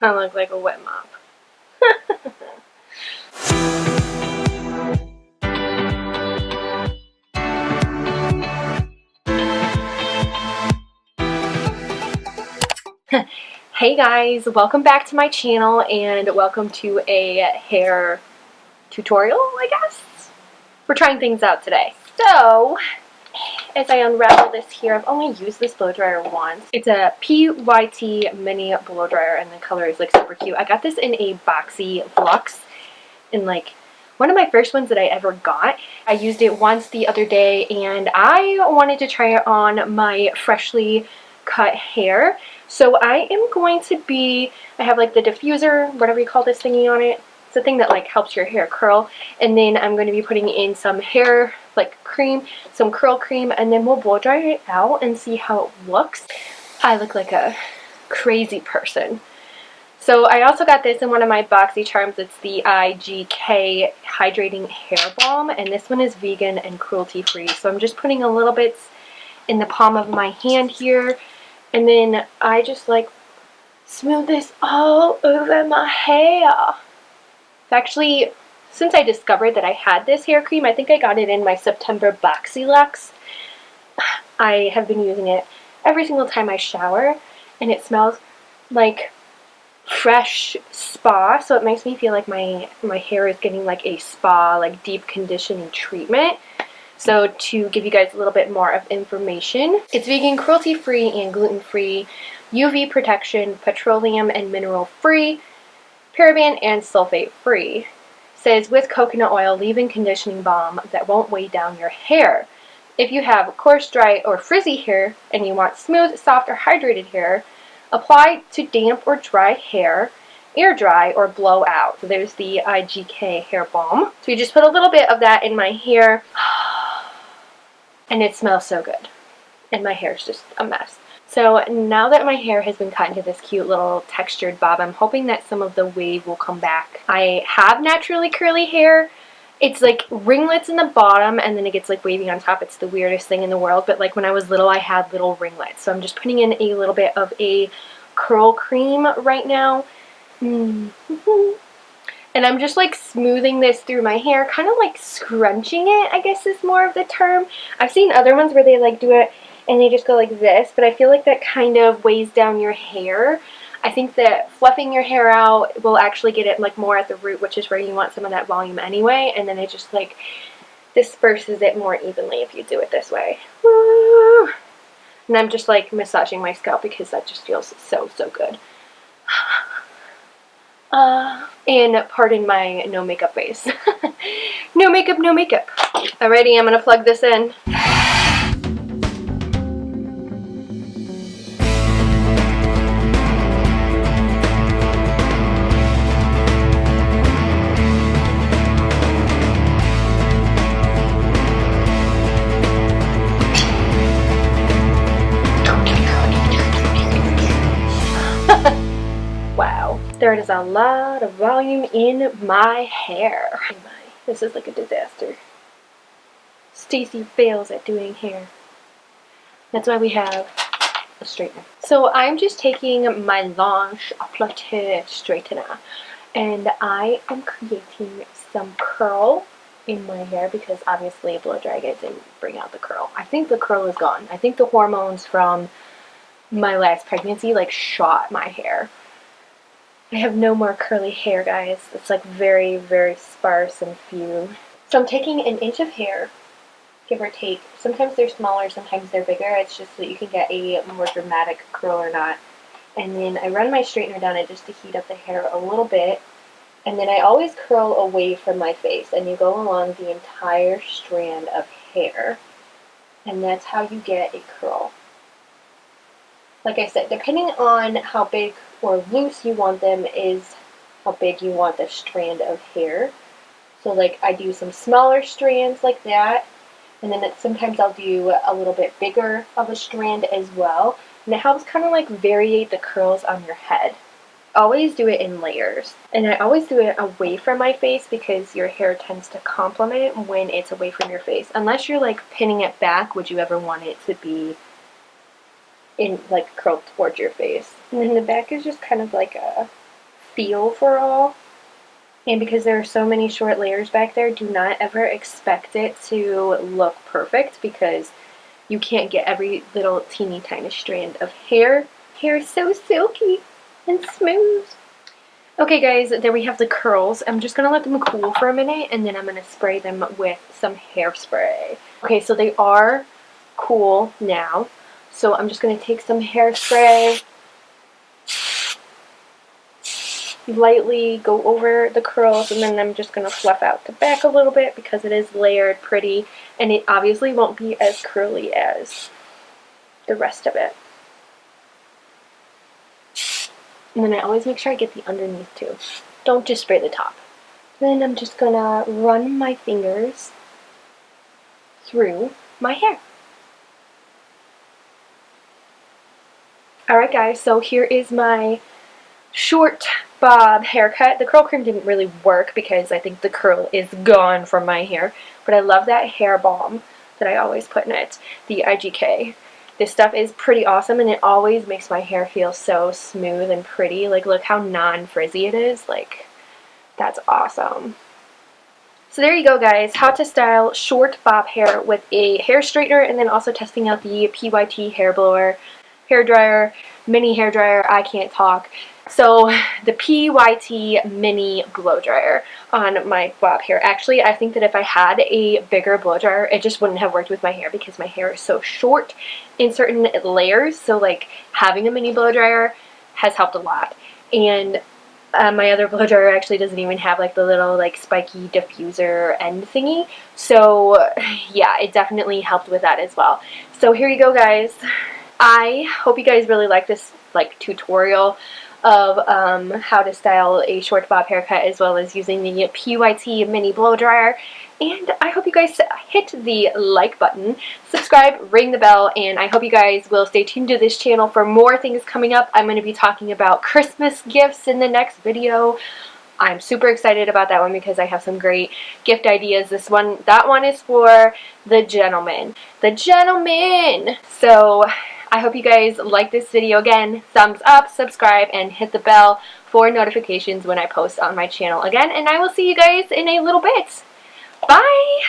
I look like a wet mop. Hey guys, welcome back to my channel and welcome to a hair tutorial, I guess. We're trying things out today. So, as I unravel this here, I've only used this blow dryer once. It's a PYT mini blow dryer and the color is like super cute. I got this in a boxy Lux in like one of my first ones that I ever got. I used it once the other day and I wanted to try it on my freshly cut hair. So I am going to be, I have like the diffuser, whatever you call this thingy on it. It's a thing that like helps your hair curl. And then I'm going to be putting in some hair like cream, some curl cream, and then we'll blow dry it out and see how it looks. I look like a crazy person. So I also got this in one of my boxy charms. It's the IGK Hydrating Hair Balm, and this one is vegan and cruelty free. So I'm just putting a little bit in the palm of my hand here, and then I just like smooth this all over my hair. Actually, since I discovered that I had this hair cream, I think I got it in my September Boxy Lux. I have been using it every single time I shower, and it smells like fresh spa, so it makes me feel like my hair is getting like a spa, like deep conditioning treatment. So to give you guys a little bit more of information, it's vegan, cruelty free, and gluten free, UV protection, petroleum and mineral free, paraben and sulfate free. Says with coconut oil leave-in conditioning balm that won't weigh down your hair. If you have coarse, dry, or frizzy hair and you want smooth, soft, or hydrated hair, apply to damp or dry hair, air dry, or blow out. So there's the IGK hair balm. So you just put a little bit of that in my hair, and it smells so good. And my hair is just a mess. So now that my hair has been cut into this cute little textured bob, I'm hoping that some of the wave will come back. I have naturally curly hair. It's like ringlets in the bottom and then it gets like wavy on top. It's the weirdest thing in the world, but like when I was little I had little ringlets. So I'm just putting in a little bit of a curl cream right now. And I'm just like smoothing this through my hair, kind of like scrunching it, I guess is more of the term. I've seen other ones where they like do it and they just go like this, but I feel like that kind of weighs down your hair. I think that fluffing your hair out will actually get it like more at the root, which is where you want some of that volume anyway, and then it just like disperses it more evenly if you do it this way. Woo! And I'm just like massaging my scalp because that just feels so good. And pardon my no makeup face. No makeup, no makeup. Alrighty, I'm gonna plug this in. Wow, there is a lot of volume in my hair. This is like a disaster. Staci fails at doing hair. That's why we have a straightener. So I'm just taking my Launch Applique straightener and I am creating some curl in my hair because obviously blow drying it didn't bring out the curl. I think the curl is gone. I think the hormones from my last pregnancy like shot my hair. I have no more curly hair, guys. It's like very sparse and few. So I'm taking an inch of hair, give or take. Sometimes they're smaller, sometimes they're bigger. It's just so that you can get a more dramatic curl or not. And then I run my straightener down it just to heat up the hair a little bit. And then I always curl away from my face, and you go along the entire strand of hair. And that's how you get a curl. Like I said, depending on how big or loose you want them is how big you want the strand of hair. So like I do some smaller strands like that, and then sometimes I'll do a little bit bigger of a strand as well. And it helps kind of like variate the curls on your head. Always do it in layers. And I always do it away from my face because your hair tends to complement when it's away from your face. Unless you're like pinning it back, would you ever want it to be in like curled towards your face? And then the back is just kind of like a feel for all. And because there are so many short layers back there, do not ever expect it to look perfect because you can't get every little teeny tiny strand of hair. Hair is so silky and smooth. Okay guys, there we have the curls. I'm just going to let them cool for a minute and then I'm going to spray them with some hairspray. Okay, so they are cool now. So I'm just going to take some hairspray, lightly go over the curls, and then I'm just going to fluff out the back a little bit because it is layered pretty, and it obviously won't be as curly as the rest of it. And then I always make sure I get the underneath too. Don't just spray the top. Then I'm just going to run my fingers through my hair. Alright guys, so here is my short bob haircut. The curl cream didn't really work because I think the curl is gone from my hair, but I love that hair balm that I always put in it, the IGK. This stuff is pretty awesome and it always makes my hair feel so smooth and pretty. Like, look how non-frizzy it is. Like, that's awesome. So there you go guys, how to style short bob hair with a hair straightener, and then also testing out the PYT hair blower, hair dryer, mini hair dryer, I can't talk. So the PYT mini blow dryer on my bob hair. Actually, I think that if I had a bigger blow dryer, it just wouldn't have worked with my hair because my hair is so short in certain layers. So like having a mini blow dryer has helped a lot. And my other blow dryer actually doesn't even have like the little like spiky diffuser end thingy. So yeah, it definitely helped with that as well. So here you go guys. I hope you guys really like this like tutorial of how to style a short bob haircut, as well as using the PYT mini blow dryer. And I hope you guys hit the like button, subscribe, ring the bell, and I hope you guys will stay tuned to this channel for more things coming up. I'm going to be talking about Christmas gifts in the next video. I'm super excited about that one because I have some great gift ideas. That one is for the gentleman. The gentleman! So I hope you guys like this video. Again, thumbs up, subscribe, and hit the bell for notifications when I post on my channel again. And I will see you guys in a little bit. Bye!